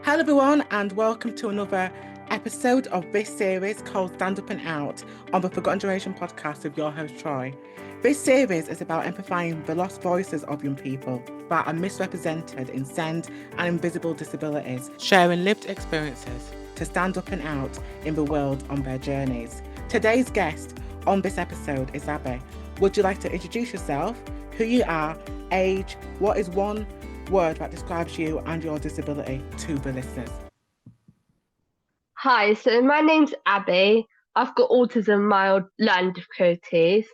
Hello, everyone, and welcome to another episode of this series called Stand Up and Out on the Forgotten Generation podcast with your host, Troy. This series is about amplifying the lost voices of young people that are misrepresented in SEND and invisible disabilities, sharing lived experiences to stand up and out in the world on their journeys. Today's guest on this episode is Abi. Would you like to introduce yourself, who you are, age, what is one word that describes you and your disability to the listeners? Hi, so my name's Abi. I've got autism, mild learning difficulties,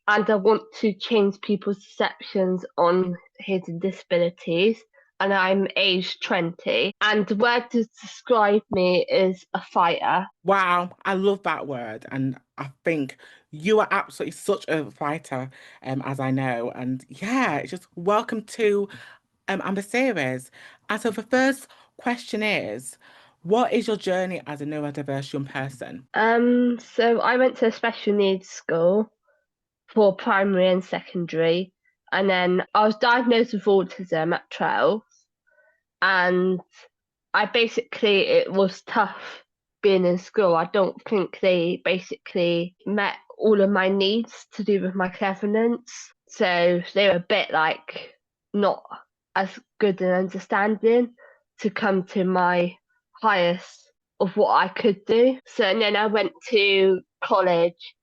and I want to change people's perceptions on hidden disabilities. And I'm aged 20. And the word to describe me is a fighter. Wow, I love that word. And I think you are absolutely such a fighter, as I know. And yeah, just welcome to the series. And so the first question is, what is your journey as a neurodiverse young person? So I went to a special needs school for primary and secondary, and then I was diagnosed with autism at 12, and it was tough being in school. I don't think they basically met all of my needs to do with my cleverness. So they were a bit like not as good in understanding to come to my highest of what I could do. So and then I went to college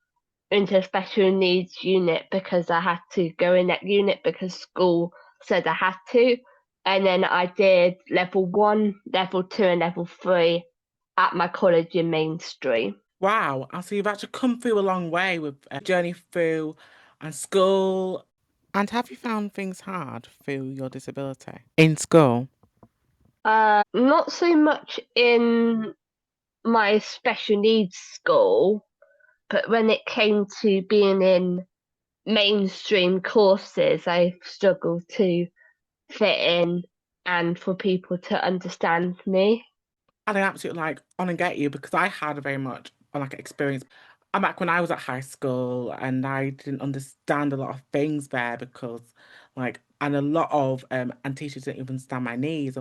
into a special needs unit because I had to go in that unit because school said I had to. And then I did level 1, level 2, and level 3 at my college in mainstream. Wow, and so you've actually come through a long way with journey through and school. And have you found things hard through your disability in school? Not so much in my special needs school, but when it came to being in mainstream courses, I struggled to fit in and for people to understand me. And I absolutely on and get you because I had a very much experience. I'm back when I was at high school and I didn't understand a lot of things there because and a lot of and teachers didn't even understand my needs.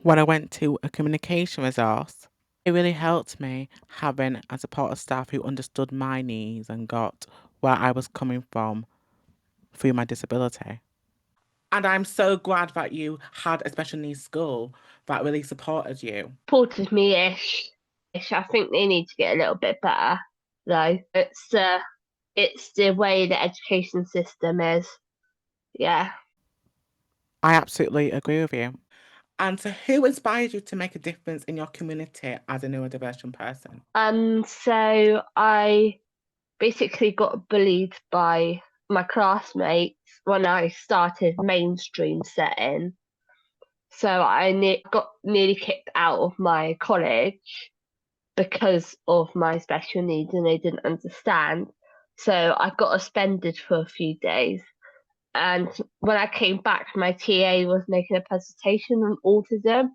When I went to a communication resource, it really helped me having a supportive staff who understood my needs and got where I was coming from through my disability. And I'm so glad that you had a special needs school that really supported you. Supported me ish. I think they need to get a little bit better though. It's the way the education system is. Yeah. I absolutely agree with you. And so, who inspired you to make a difference in your community as a neurodivergent person? So I basically got bullied by my classmates when I started mainstream setting. So got nearly kicked out of my college because of my special needs and they didn't understand. So I got suspended for a few days. And when I came back, my TA was making a presentation on autism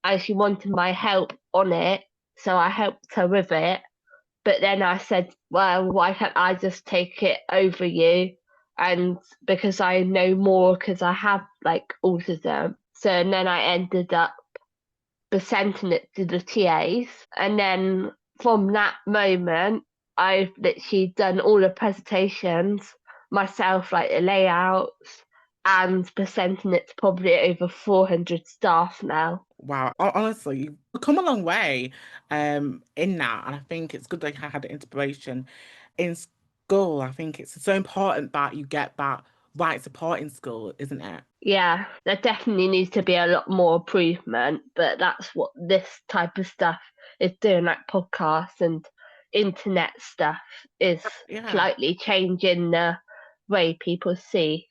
and she wanted my help on it. So I helped her with it. But then I said, well, why can't I just take it over you? And because I know more because I have like autism. So and then I ended up presenting it to the TAs. And then from that moment, I've literally done all the presentations myself, like the layouts, and presenting it to probably over 400 staff now. Wow, honestly, you've come a long way in that. And I think it's good that you had the inspiration in school. I think it's so important that you get that right support in school, isn't it? Yeah, there definitely needs to be a lot more improvement, but that's what this type of stuff is doing, like podcasts and internet stuff is Yeah. slightly changing the way people see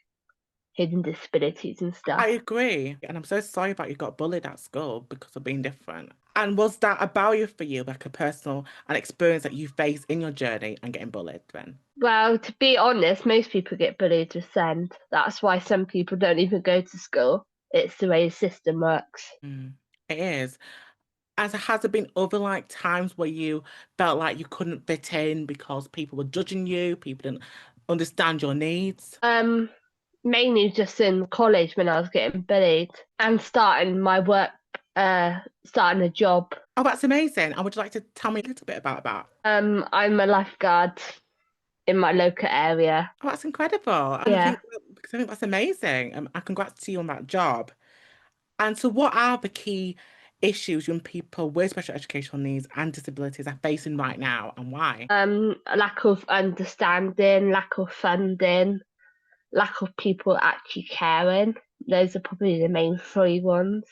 hidden disabilities and I stuff. agree. And I'm so sorry that you got bullied at school because of being different. And was that a barrier for you, like a personal an experience that you faced in your journey and getting bullied then? Well, to be honest, most people get bullied with SEND. That's why some people don't even go to school. It's the way the system works. Mm, it is. As has there been other times where you felt like you couldn't fit in because people were judging you, people didn't understand your needs? Mainly just in college when I was getting bullied and starting my work starting a job. Oh, that's amazing. And would you like to tell me a little bit about that? I'm a lifeguard in my local area. Oh, that's incredible. And Yeah. because I think that's amazing. And congrats to you on that job. And so, what are the key issues young people with special educational needs and disabilities are facing right now, and why? Lack of understanding, lack of funding, lack of people actually caring. Those are probably the main three ones.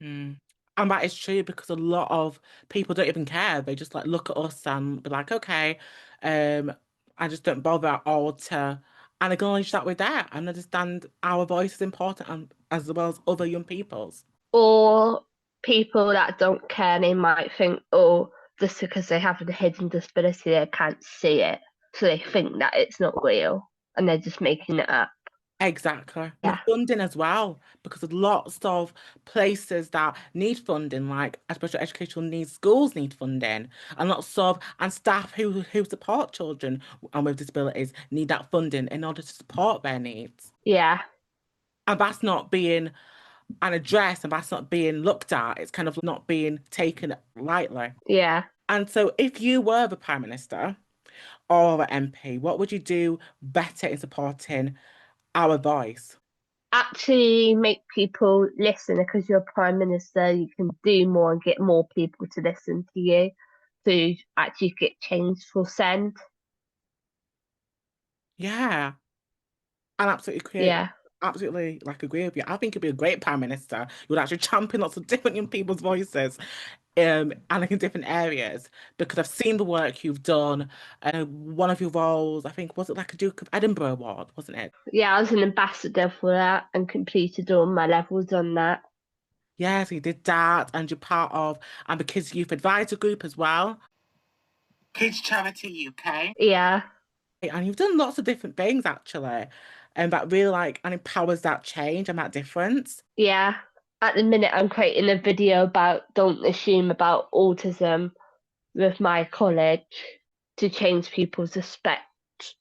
Mm. And that is true because a lot of people don't even care. They just like look at us and be like, okay, um, I just don't bother at all to and acknowledge that we're there and understand our voice is important and as well as other young people's. Or people that don't care, they might think, oh, just because they have a hidden disability, they can't see it. So they think that it's not real and they're just making it up. Exactly. And the Yeah. funding as well, because there's lots of places that need funding, like special educational needs schools need funding, and lots of and staff who support children and with disabilities need that funding in order to support their needs. Yeah. And that's not being an address and that's not being looked at. It's kind of not being taken lightly. Yeah. And so if you were the Prime Minister or the MP, what would you do better in supporting our voice? Actually make people listen because you're prime minister, you can do more and get more people to listen to you to actually get change for send. Yeah. And Yeah. absolutely like agree with you. I think you'd be a great prime minister. You would actually champion lots of different young people's voices, and like in different areas because I've seen the work you've done. One of your roles, I think, was it like a Duke of Edinburgh award, wasn't it? Yeah, I was an ambassador for that and completed all my levels on that. Yes, you did that, and you're part of and the Kids Youth Advisor Group as well. Kids Charity UK. Yeah. And you've done lots of different things actually, and that really like and empowers that change and that difference. Yeah. At the minute I'm creating a video about don't assume about autism with my college to change people's respect,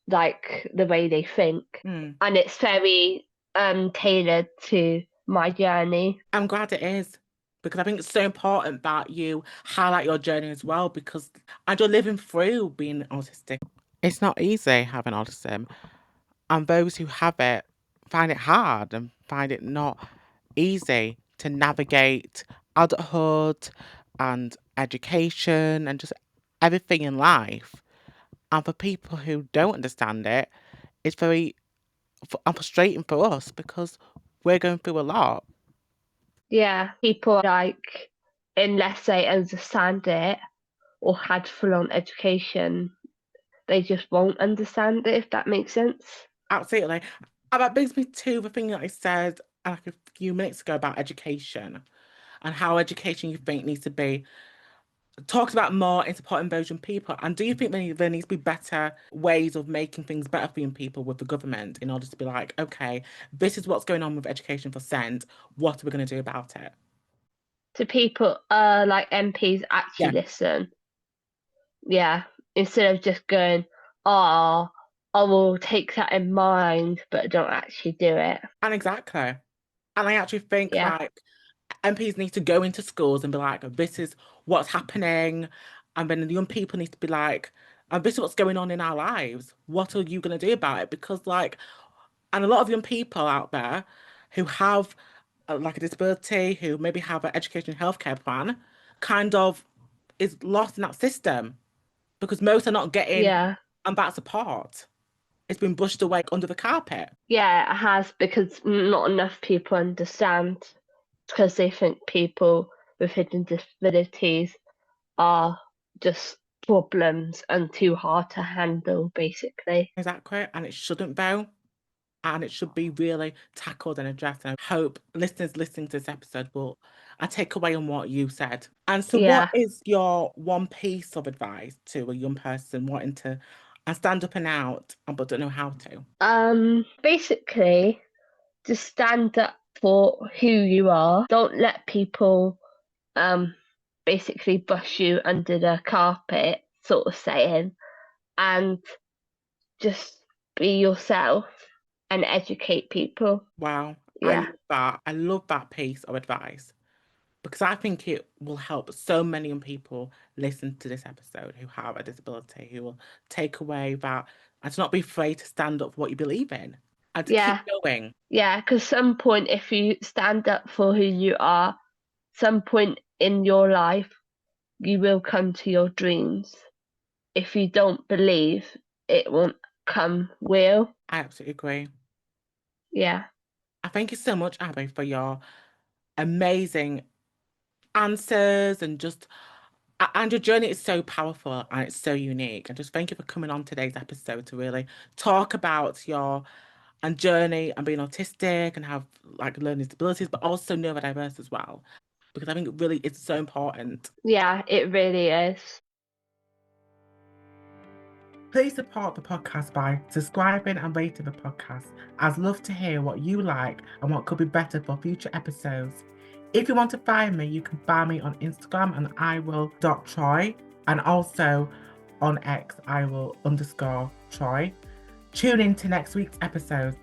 like the way they think. Mm. And it's very tailored to my journey. I'm glad it is because I think it's so important that you highlight your journey as well because and you're living through being autistic. It's not easy having autism, and those who have it find it hard and find it not easy to navigate adulthood and education and just everything in life. And for people who don't understand it, it's very and frustrating for us because we're going through a lot. Yeah, people like, unless they understand it or had full on education, they just won't understand it, if that makes sense. Absolutely. And that brings me to the thing that I said like a few minutes ago about education and how education you think needs to be talked about more in supporting those young people. And do you think there needs to be better ways of making things better for young people with the government in order to be like, okay, this is what's going on with education for SEND. What are we going to do about it? To people like MPs actually Yeah, listen. Yeah. Instead of just going, oh, I will take that in mind, but don't actually do it. and exactly. And I actually think Yeah. like MPs need to go into schools and be like, this is what's happening. And then the young people need to be like, and this is what's going on in our lives. What are you going to do about it? Because, like, and a lot of young people out there who have like a disability, who maybe have an education and healthcare plan, kind of is lost in that system because most are not getting Yeah. and that support. It's been brushed away under the carpet. Yeah, it has because not enough people understand because they think people with hidden disabilities are just problems and too hard to handle, basically. Exactly. And it shouldn't though. And it should be really tackled and addressed. And I hope listeners listening to this episode will I take away on what you said. And so, what Yeah. is your one piece of advice to a young person wanting to and stand up and out but don't know how to? Basically, just stand up for who you are. Don't let people um basically brush you under the carpet, sort of saying, and just be yourself and educate people. Wow, I Yeah. love that. I love that piece of advice. because I think it will help so many young people listen to this episode who have a disability, who will take away that and to not be afraid to stand up for what you believe in and to keep Yeah, going. yeah, because some point if you stand up for who you are, some point in your life you will come to your dreams. If you don't believe, it won't come will. I absolutely agree. Yeah. I thank you so much, Abby, for your amazing answers and just and your journey is so powerful and it's so unique. And just thank you for coming on today's episode to really talk about your and journey and being autistic and have like learning disabilities, but also neurodiverse as well. Because I think it really is so important. Yeah, it really is. Please support the podcast by subscribing and rating the podcast. I'd love to hear what you like and what could be better for future episodes. If you want to find me, you can find me on Instagram and iwill.troy and also on X, iwill_Troy. Tune in to next week's episode.